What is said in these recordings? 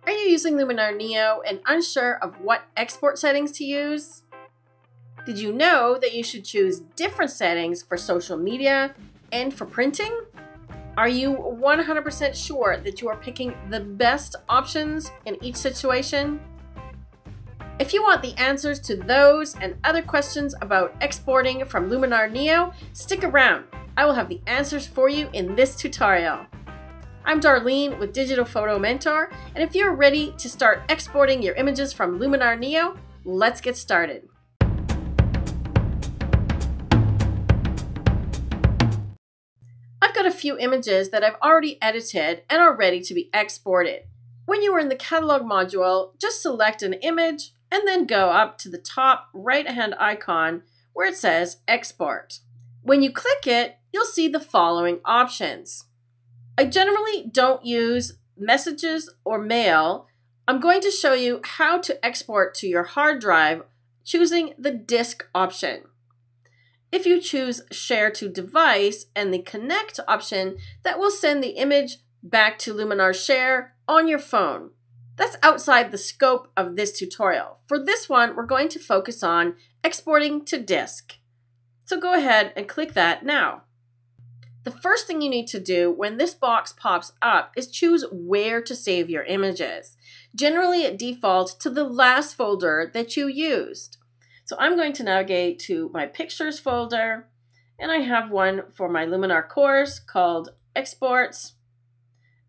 Are you using Luminar Neo and unsure of what export settings to use? Did you know that you should choose different settings for social media and for printing? Are you 100% sure that you are picking the best options in each situation? If you want the answers to those and other questions about exporting from Luminar Neo, stick around. I will have the answers for you in this tutorial. I'm Darlene with Digital Photo Mentor, and if you're ready to start exporting your images from Luminar Neo, let's get started. I've got a few images that I've already edited and are ready to be exported. When you are in the catalog module, just select an image and then go up to the top right-hand icon where it says Export. When you click it, you'll see the following options. I generally don't use messages or mail. I'm going to show you how to export to your hard drive choosing the disk option. If you choose Share to Device and the Connect option, that will send the image back to Luminar Share on your phone. That's outside the scope of this tutorial. For this one, we're going to focus on exporting to disk. So go ahead and click that now. The first thing you need to do when this box pops up is choose where to save your images. Generally, it defaults to the last folder that you used. So I'm going to navigate to my Pictures folder, and I have one for my Luminar course called Exports,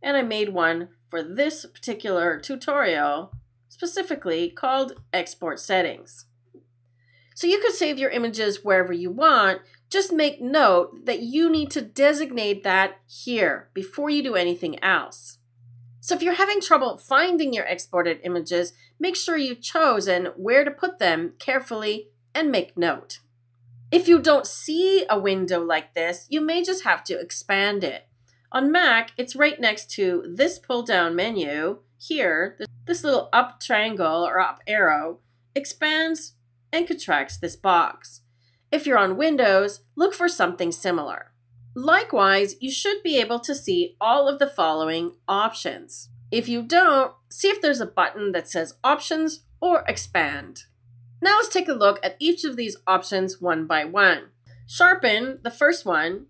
and I made one for this particular tutorial specifically called Export Settings. So you could save your images wherever you want. Just make note that you need to designate that here before you do anything else. So if you're having trouble finding your exported images, make sure you've chosen where to put them carefully and make note. If you don't see a window like this, you may just have to expand it. On Mac, it's right next to this pull-down menu here. This little up triangle or up arrow expands and contracts this box. If you're on Windows, look for something similar. Likewise, you should be able to see all of the following options. If you don't, see if there's a button that says Options or Expand. Now let's take a look at each of these options one by one. Sharpen, the first one,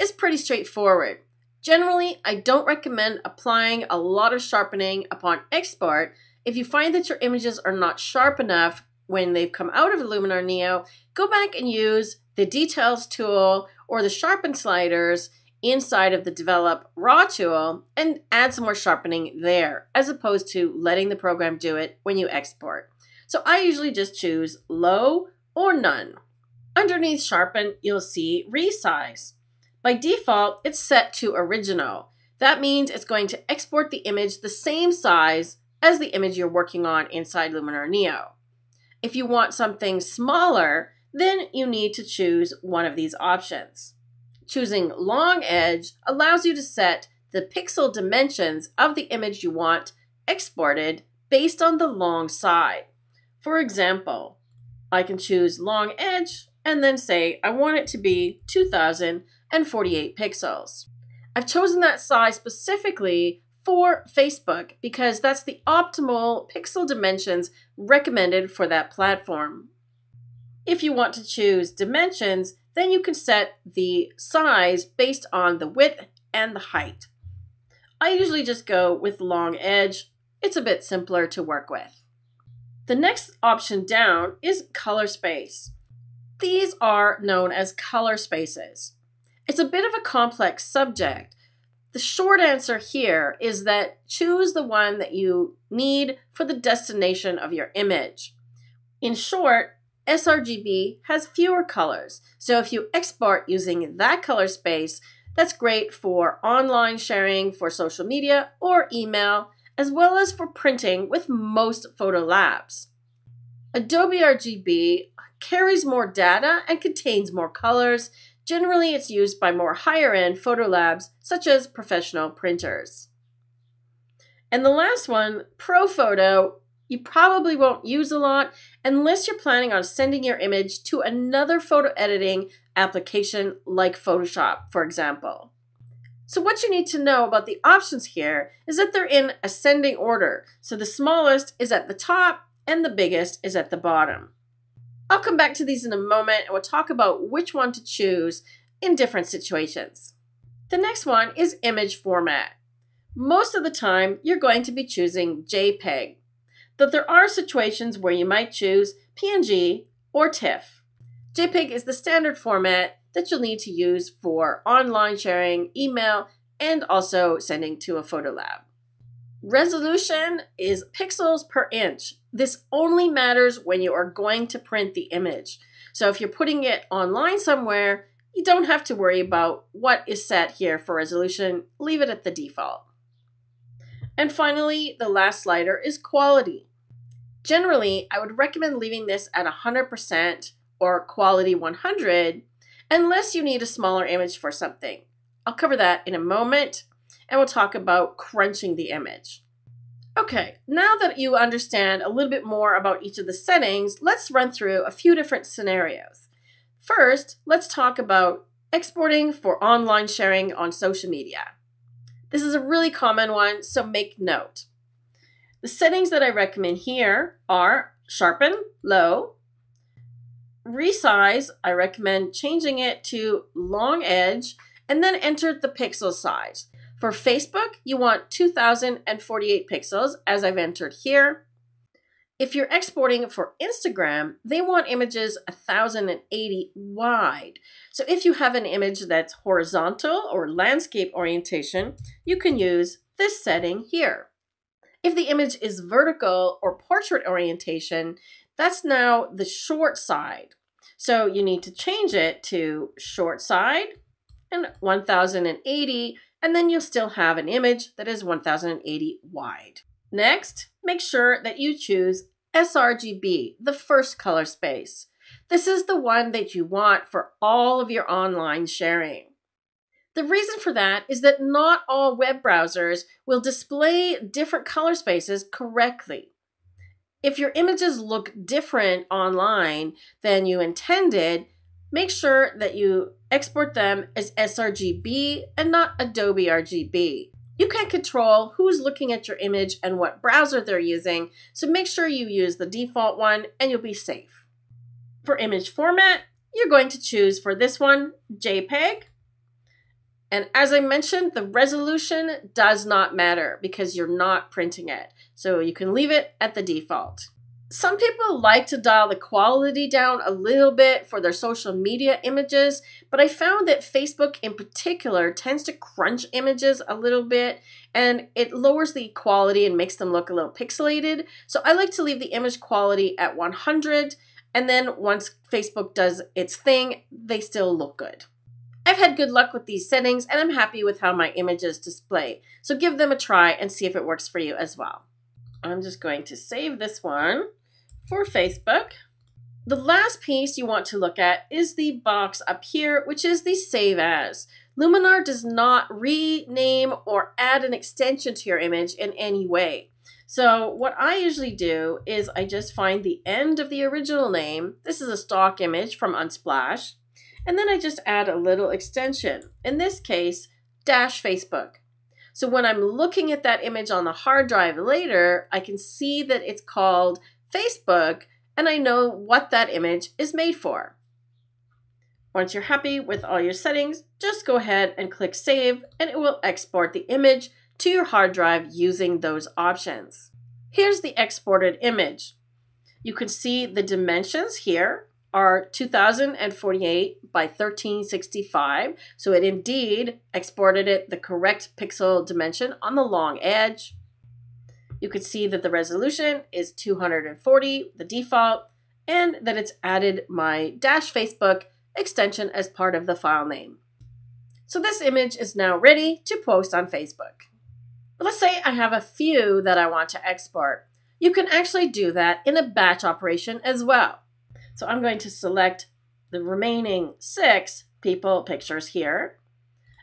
is pretty straightforward. Generally, I don't recommend applying a lot of sharpening upon export. If you find that your images are not sharp enough when they've come out of Luminar Neo, go back and use the Details tool or the Sharpen sliders inside of the Develop Raw tool and add some more sharpening there, as opposed to letting the program do it when you export. So I usually just choose Low or None. Underneath Sharpen, you'll see Resize. By default, it's set to Original. That means it's going to export the image the same size as the image you're working on inside Luminar Neo. If you want something smaller, then you need to choose one of these options. Choosing Long Edge allows you to set the pixel dimensions of the image you want exported based on the long side. For example, I can choose Long Edge and then say I want it to be 2048 pixels. I've chosen that size specifically for Facebook because that's the optimal pixel dimensions recommended for that platform. If you want to choose dimensions, then you can set the size based on the width and the height. I usually just go with Long Edge. It's a bit simpler to work with. The next option down is color space. These are known as color spaces. It's a bit of a complex subject. The short answer here is that choose the one that you need for the destination of your image. In short, sRGB has fewer colors, so if you export using that color space, that's great for online sharing for social media or email, as well as for printing with most photo labs. Adobe RGB carries more data and contains more colors. Generally, it's used by more higher-end photo labs, such as professional printers. And the last one, ProPhoto, you probably won't use a lot unless you're planning on sending your image to another photo editing application like Photoshop, for example. So what you need to know about the options here is that they're in ascending order. So the smallest is at the top and the biggest is at the bottom. I'll come back to these in a moment and we'll talk about which one to choose in different situations. The next one is image format. Most of the time, you're going to be choosing JPEG, but there are situations where you might choose PNG or TIFF. JPEG is the standard format that you'll need to use for online sharing, email, and also sending to a photo lab. Resolution is pixels per inch. This only matters when you are going to print the image. So if you're putting it online somewhere, you don't have to worry about what is set here for resolution. Leave it at the default. And finally, the last slider is quality. Generally, I would recommend leaving this at 100% or quality 100 unless you need a smaller image for something. I'll cover that in a moment, and we'll talk about crunching the image. Okay, now that you understand a little bit more about each of the settings, let's run through a few different scenarios. First, let's talk about exporting for online sharing on social media. This is a really common one, so make note. The settings that I recommend here are sharpen, low. Resize, I recommend changing it to long edge and then enter the pixel size. For Facebook, you want 2048 pixels as I've entered here. If you're exporting for Instagram, they want images 1080 wide. So if you have an image that's horizontal or landscape orientation, you can use this setting here. If the image is vertical or portrait orientation, that's now the short side. So you need to change it to short side and 1080, and then you'll still have an image that is 1080 wide. Next, make sure that you choose sRGB, the first color space. This is the one that you want for all of your online sharing. The reason for that is that not all web browsers will display different color spaces correctly. If your images look different online than you intended, make sure that you export them as sRGB and not Adobe RGB. You can control who's looking at your image and what browser they're using, so make sure you use the default one and you'll be safe. For image format, you're going to choose for this one, JPEG. And as I mentioned, the resolution does not matter because you're not printing it. So you can leave it at the default. Some people like to dial the quality down a little bit for their social media images, but I found that Facebook in particular tends to crunch images a little bit and it lowers the quality and makes them look a little pixelated. So I like to leave the image quality at 100, and then once Facebook does its thing, they still look good. I've had good luck with these settings and I'm happy with how my images display. So give them a try and see if it works for you as well. I'm just going to save this one for Facebook. The last piece you want to look at is the box up here, which is the Save As. Luminar does not rename or add an extension to your image in any way. So what I usually do is I just find the end of the original name. This is a stock image from Unsplash. And then I just add a little extension, in this case, -Facebook. So when I'm looking at that image on the hard drive later, I can see that it's called Facebook, and I know what that image is made for. Once you're happy with all your settings, just go ahead and click Save, and it will export the image to your hard drive using those options. Here's the exported image. You can see the dimensions here are 2048 by 1365. So it indeed exported it the correct pixel dimension on the long edge. You can see that the resolution is 240, the default, and that it's added my -Facebook extension as part of the file name. So this image is now ready to post on Facebook. But let's say I have a few that I want to export. You can actually do that in a batch operation as well. So I'm going to select the remaining 6 people pictures here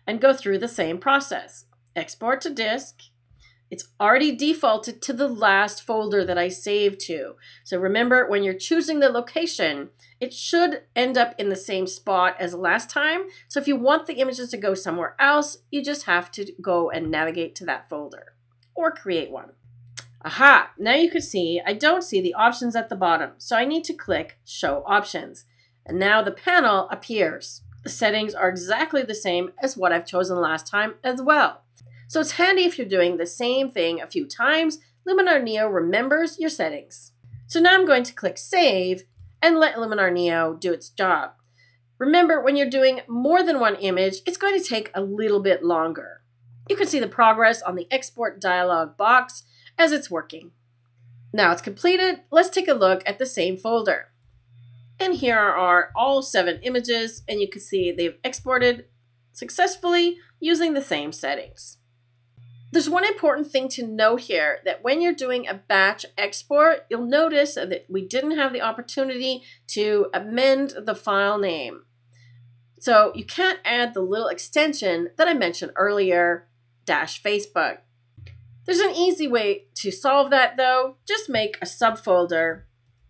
and go through the same process. Export to disk, It's already defaulted to the last folder that I saved to. So remember, when you're choosing the location, it should end up in the same spot as last time. So if you want the images to go somewhere else, you just have to go and navigate to that folder or create one. Aha, now you can see I don't see the options at the bottom, so I need to click Show Options. And now the panel appears. The settings are exactly the same as what I've chosen last time as well. So it's handy if you're doing the same thing a few times. Luminar Neo remembers your settings. So now I'm going to click Save and let Luminar Neo do its job. Remember, when you're doing more than one image, it's going to take a little bit longer. You can see the progress on the export dialog box as it's working. Now it's completed, let's take a look at the same folder. And here are all 7 images, and you can see they've exported successfully using the same settings. There's one important thing to note here, that when you're doing a batch export, you'll notice that we didn't have the opportunity to amend the file name. So you can't add the little extension that I mentioned earlier, -Facebook. There's an easy way to solve that though. Just make a subfolder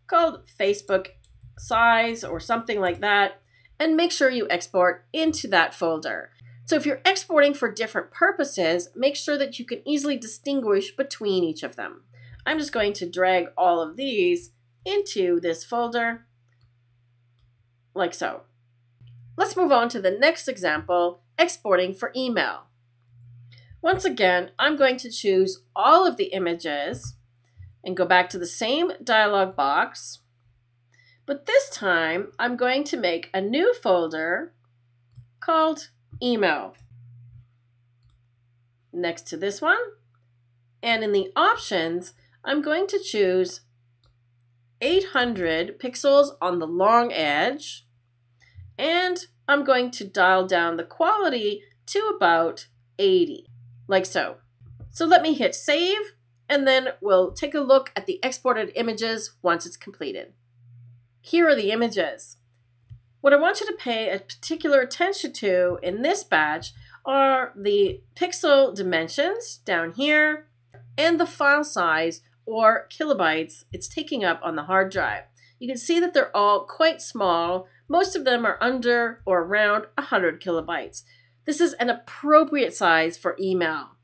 called Facebook size or something like that, and make sure you export into that folder. So if you're exporting for different purposes, make sure that you can easily distinguish between each of them. I'm just going to drag all of these into this folder, like so. Let's move on to the next example, exporting for email. Once again, I'm going to choose all of the images and go back to the same dialog box, but this time I'm going to make a new folder called Email next to this one, and in the options I'm going to choose 800 pixels on the long edge, and I'm going to dial down the quality to about 80, like so. So let me hit save, and then we'll take a look at the exported images once it's completed. Here are the images. What I want you to pay a particular attention to in this batch are the pixel dimensions down here and the file size or kilobytes it's taking up on the hard drive. You can see that they're all quite small. Most of them are under or around 100 kilobytes. This is an appropriate size for email.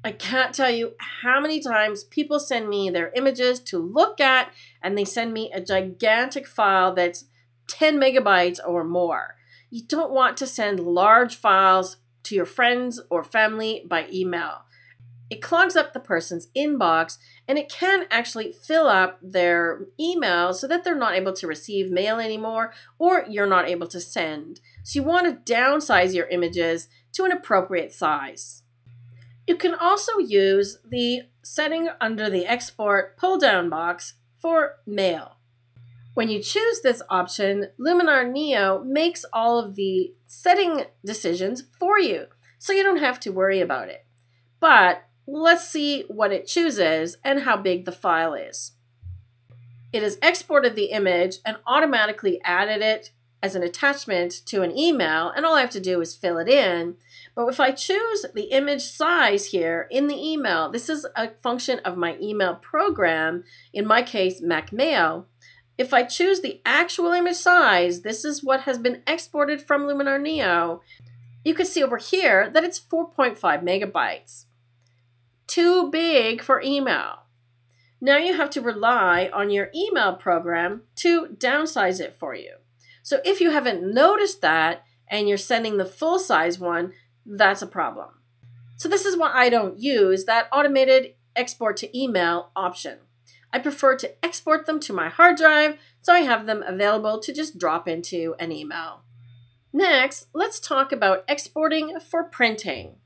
I can't tell you how many times people send me their images to look at, and they send me a gigantic file that's 10 megabytes or more. You don't want to send large files to your friends or family by email. It clogs up the person's inbox, and it can actually fill up their email so that they're not able to receive mail anymore, or you're not able to send. So you want to downsize your images to an appropriate size. You can also use the setting under the export pull-down box for mail. When you choose this option, Luminar Neo makes all of the setting decisions for you, so you don't have to worry about it. But let's see what it chooses and how big the file is. It has exported the image and automatically added it as an attachment to an email, and all I have to do is fill it in. But if I choose the image size here in the email, this is a function of my email program, in my case Mac Mail. If I choose the actual image size, this is what has been exported from Luminar Neo. You can see over here that it's 4.5 megabytes. Too big for email. Now you have to rely on your email program to downsize it for you. So if you haven't noticed that and you're sending the full size one, that's a problem. So this is why I don't use that automated export to email option. I prefer to export them to my hard drive so I have them available to just drop into an email. Next, let's talk about exporting for printing.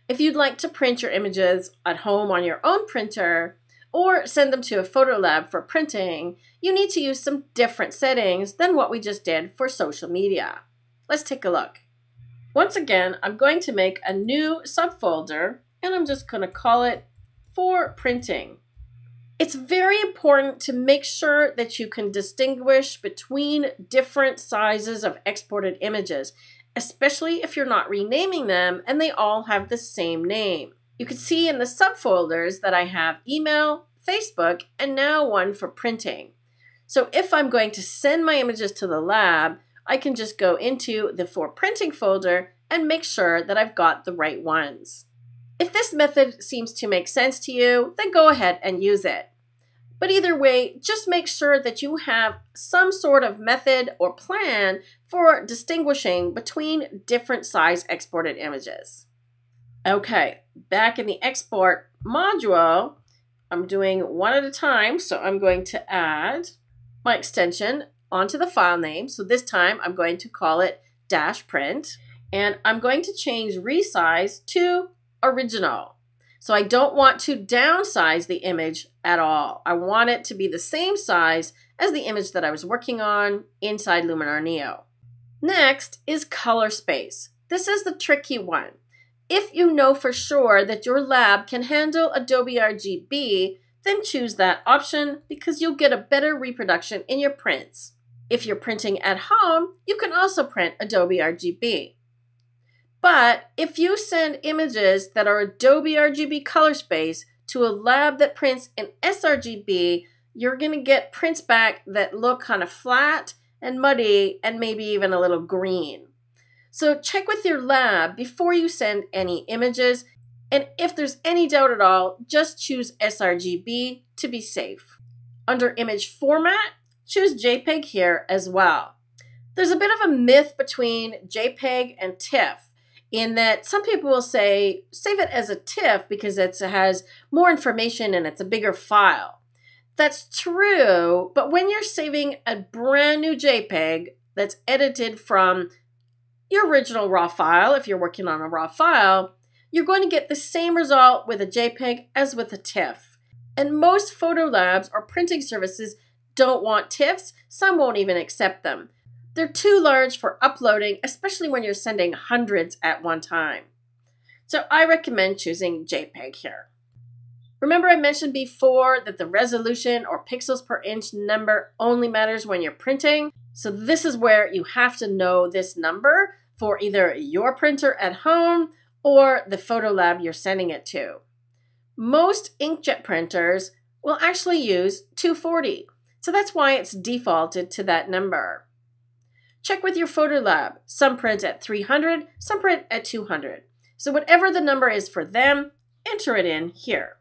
If you'd like to print your images at home on your own printer or send them to a photo lab for printing, you need to use some different settings than what we just did for social media. Let's take a look. Once again, I'm going to make a new subfolder, and I'm just going to call it for printing. It's very important to make sure that you can distinguish between different sizes of exported images, especially if you're not renaming them and they all have the same name. You can see in the subfolders that I have email, Facebook, and now one for printing. So if I'm going to send my images to the lab, I can just go into the For Printing folder and make sure that I've got the right ones. If this method seems to make sense to you, then go ahead and use it. But either way, just make sure that you have some sort of method or plan for distinguishing between different size exported images. Okay, back in the export module, I'm doing one at a time, so I'm going to add my extension onto the file name. So this time I'm going to call it -print, and I'm going to change resize to original. So I don't want to downsize the image at all. I want it to be the same size as the image that I was working on inside Luminar Neo. Next is color space. This is the tricky one. If you know for sure that your lab can handle Adobe RGB, then choose that option because you'll get a better reproduction in your prints. If you're printing at home, you can also print Adobe RGB. But if you send images that are Adobe RGB color space to a lab that prints in sRGB, you're going to get prints back that look kind of flat and muddy and maybe even a little green. So check with your lab before you send any images, and if there's any doubt at all, just choose sRGB to be safe. Under image format, choose JPEG here as well. There's a bit of a myth between JPEG and TIFF, in that some people will say, save it as a TIFF because it has more information and it's a bigger file. That's true, but when you're saving a brand new JPEG that's edited from your original raw file, if you're working on a raw file, you're going to get the same result with a JPEG as with a TIFF. And most photo labs or printing services don't want TIFFs, some won't even accept them. They're too large for uploading, especially when you're sending hundreds at one time. So I recommend choosing JPEG here. Remember I mentioned before that the resolution or pixels per inch number only matters when you're printing. So this is where you have to know this number for either your printer at home or the photo lab you're sending it to. Most inkjet printers will actually use 240. So that's why it's defaulted to that number. Check with your photo lab. Some print at 300, some print at 200. So whatever the number is for them, enter it in here.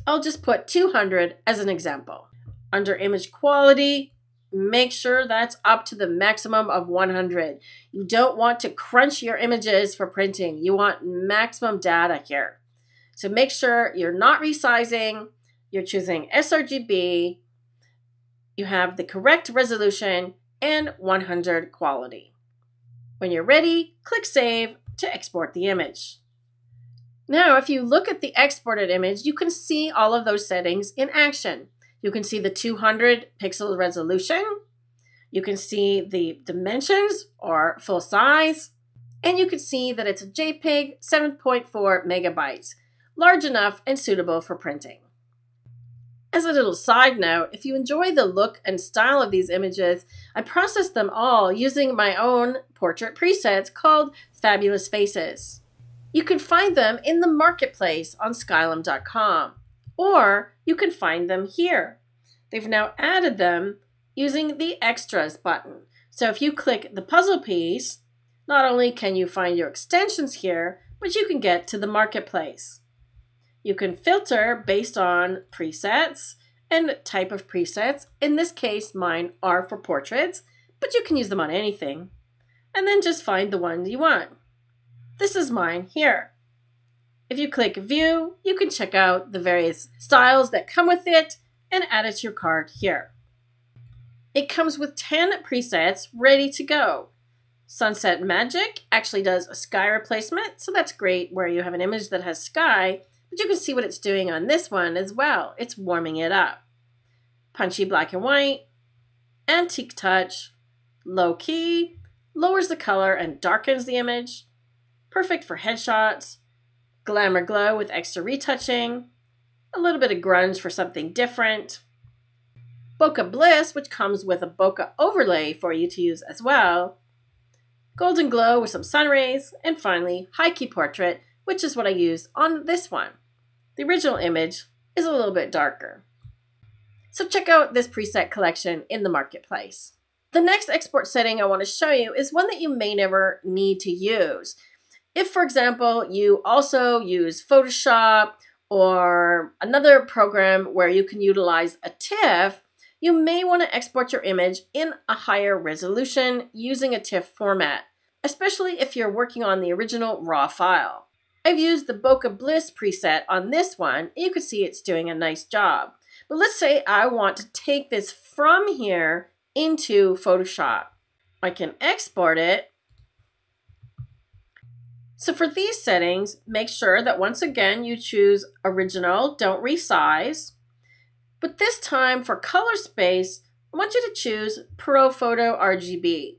I'll just put 200 as an example. Under image quality, make sure that's up to the maximum of 100. You don't want to crunch your images for printing. You want maximum data here. So make sure you're not resizing, you're choosing sRGB, you have the correct resolution, and 100 quality. When you're ready, click Save to export the image. Now, if you look at the exported image, you can see all of those settings in action. You can see the 200 pixel resolution, you can see the dimensions or full size, and you can see that it's a JPEG 7.4 megabytes, large enough and suitable for printing. As a little side note, if you enjoy the look and style of these images, I processed them all using my own portrait presets called Fabulous Faces. You can find them in the marketplace on Skylum.com, or you can find them here. They've now added them using the Extras button. So if you click the puzzle piece, not only can you find your extensions here, but you can get to the marketplace. You can filter based on presets and type of presets. In this case, mine are for portraits, but you can use them on anything. And then just find the one you want. This is mine here. If you click View, you can check out the various styles that come with it and add it to your cart here. It comes with 10 presets ready to go. Sunset Magic actually does a sky replacement, so that's great where you have an image that has sky, but you can see what it's doing on this one as well. It's warming it up. Punchy Black and White, Antique Touch, Low Key, lowers the color and darkens the image. Perfect for headshots. Glamour Glow with extra retouching. A little bit of grunge for something different. Bokeh Bliss, which comes with a bokeh overlay for you to use as well. Golden Glow with some sun rays. And finally, High Key Portrait which is what I used on this one. The original image is a little bit darker. So check out this preset collection in the marketplace. The next export setting I want to show you is one that you may never need to use. If, for example, you also use Photoshop or another program where you can utilize a TIFF, you may want to export your image in a higher resolution using a TIFF format, especially if you're working on the original RAW file. I've used the Bokeh Bliss preset on this one, and you can see it's doing a nice job. But let's say I want to take this from here into Photoshop. I can export it. So for these settings, make sure that once again you choose original, don't resize. But this time for color space, I want you to choose ProPhoto RGB.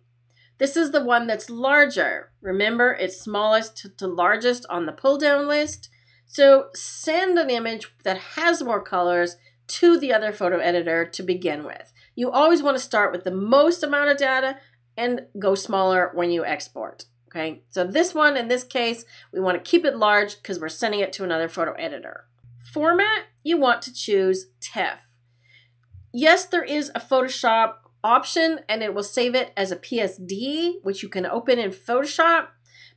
This is the one that's larger. Remember, it's smallest to largest on the pull down list. So send an image that has more colors to the other photo editor to begin with. You always want to start with the most amount of data and go smaller when you export. Okay, so this one, in this case, we want to keep it large because we're sending it to another photo editor. Format, you want to choose TIFF. Yes, there is a Photoshop option and it will save it as a PSD, which you can open in Photoshop.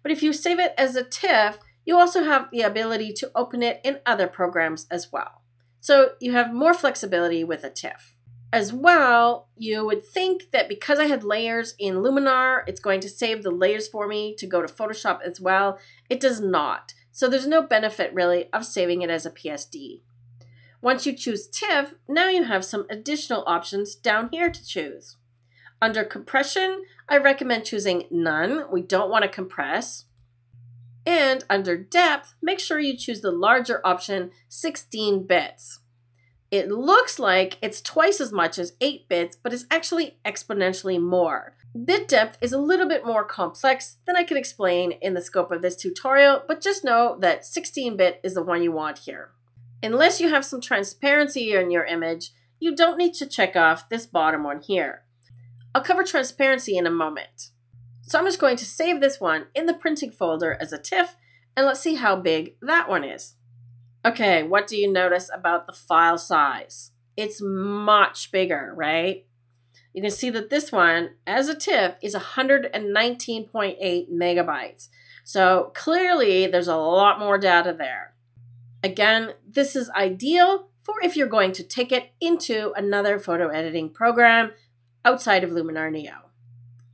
But if you save it as a TIFF, you also have the ability to open it in other programs as well. So you have more flexibility with a TIFF. As well, you would think that because I had layers in Luminar, it's going to save the layers for me to go to Photoshop as well. It does not. So there's no benefit really of saving it as a PSD. Once you choose TIFF, now you have some additional options down here to choose. Under compression, I recommend choosing none. We don't want to compress. And under depth, make sure you choose the larger option, 16 bits. It looks like it's twice as much as 8 bits, but it's actually exponentially more. Bit depth is a little bit more complex than I could explain in the scope of this tutorial, but just know that 16-bit is the one you want here. Unless you have some transparency in your image, you don't need to check off this bottom one here. I'll cover transparency in a moment. So I'm just going to save this one in the printing folder as a TIFF, and let's see how big that one is. Okay, what do you notice about the file size? It's much bigger, right? You can see that this one, as a TIFF, is 119.8 megabytes. So clearly, there's a lot more data there. Again, this is ideal for if you're going to take it into another photo editing program outside of Luminar Neo.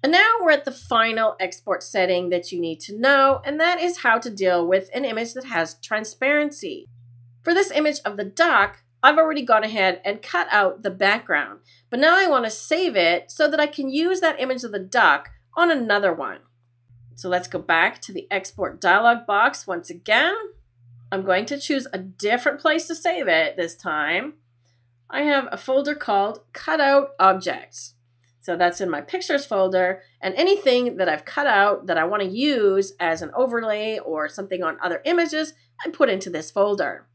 And now we're at the final export setting that you need to know, and that is how to deal with an image that has transparency. For this image of the duck, I've already gone ahead and cut out the background, but now I want to save it so that I can use that image of the duck on another one. So let's go back to the export dialog box once again. I'm going to choose a different place to save it this time. I have a folder called Cutout Objects. So that's in my pictures folder, and anything that I've cut out that I want to use as an overlay or something on other images, I put into this folder.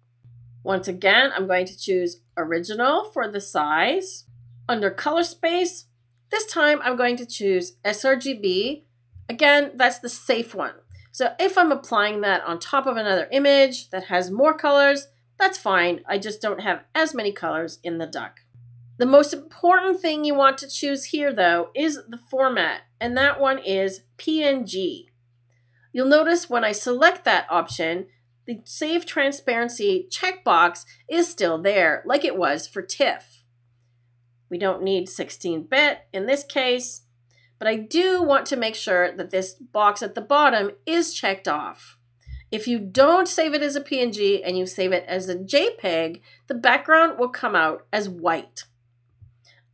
Once again, I'm going to choose original for the size. Under color space, this time I'm going to choose sRGB. Again, that's the safe one. So if I'm applying that on top of another image that has more colors, that's fine. I just don't have as many colors in the duck. The most important thing you want to choose here, though, is the format, and that one is PNG. You'll notice when I select that option, the Save Transparency checkbox is still there, like it was for TIFF. We don't need 16-bit in this case, but I do want to make sure that this box at the bottom is checked off. If you don't save it as a PNG and you save it as a JPEG, the background will come out as white.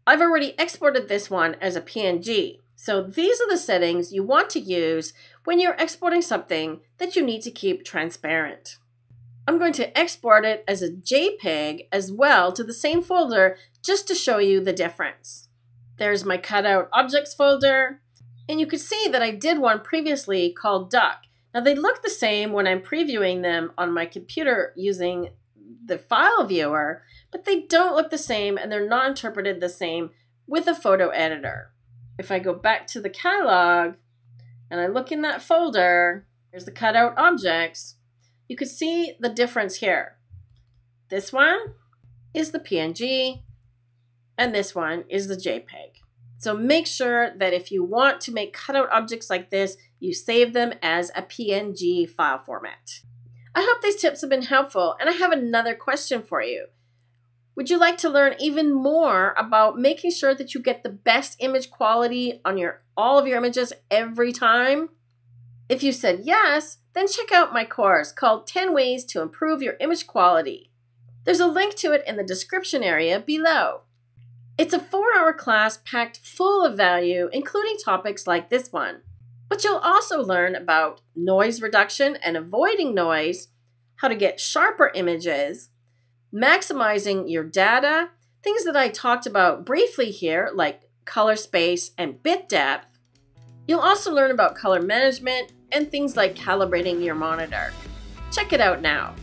I've already exported this one as a PNG, so these are the settings you want to use when you're exporting something that you need to keep transparent. I'm going to export it as a JPEG as well to the same folder just to show you the difference. There's my cutout objects folder, and you can see that I did one previously called duck. Now they look the same when I'm previewing them on my computer using the file viewer, but they don't look the same and they're not interpreted the same with a photo editor. If I go back to the catalog and I look in that folder, there's the cutout objects. you can see the difference here. This one is the PNG and this one is the JPEG. So make sure that if you want to make cutout objects like this, you save them as a PNG file format. I hope these tips have been helpful, and I have another question for you. Would you like to learn even more about making sure that you get the best image quality on all of your images every time? If you said yes, then check out my course called 10 Ways to Improve Your Image Quality. There's a link to it in the description area below. It's a 4-hour class packed full of value, including topics like this one. But you'll also learn about noise reduction and avoiding noise, how to get sharper images, maximizing your data, things that I talked about briefly here, like color space and bit depth. You'll also learn about color management and things like calibrating your monitor. Check it out now.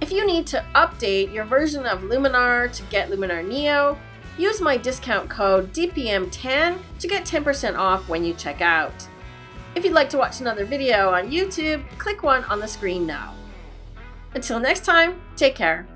If you need to update your version of Luminar to get Luminar Neo, use my discount code DPM10 to get 10% off when you check out. If you'd like to watch another video on YouTube, click one on the screen now. Until next time, take care.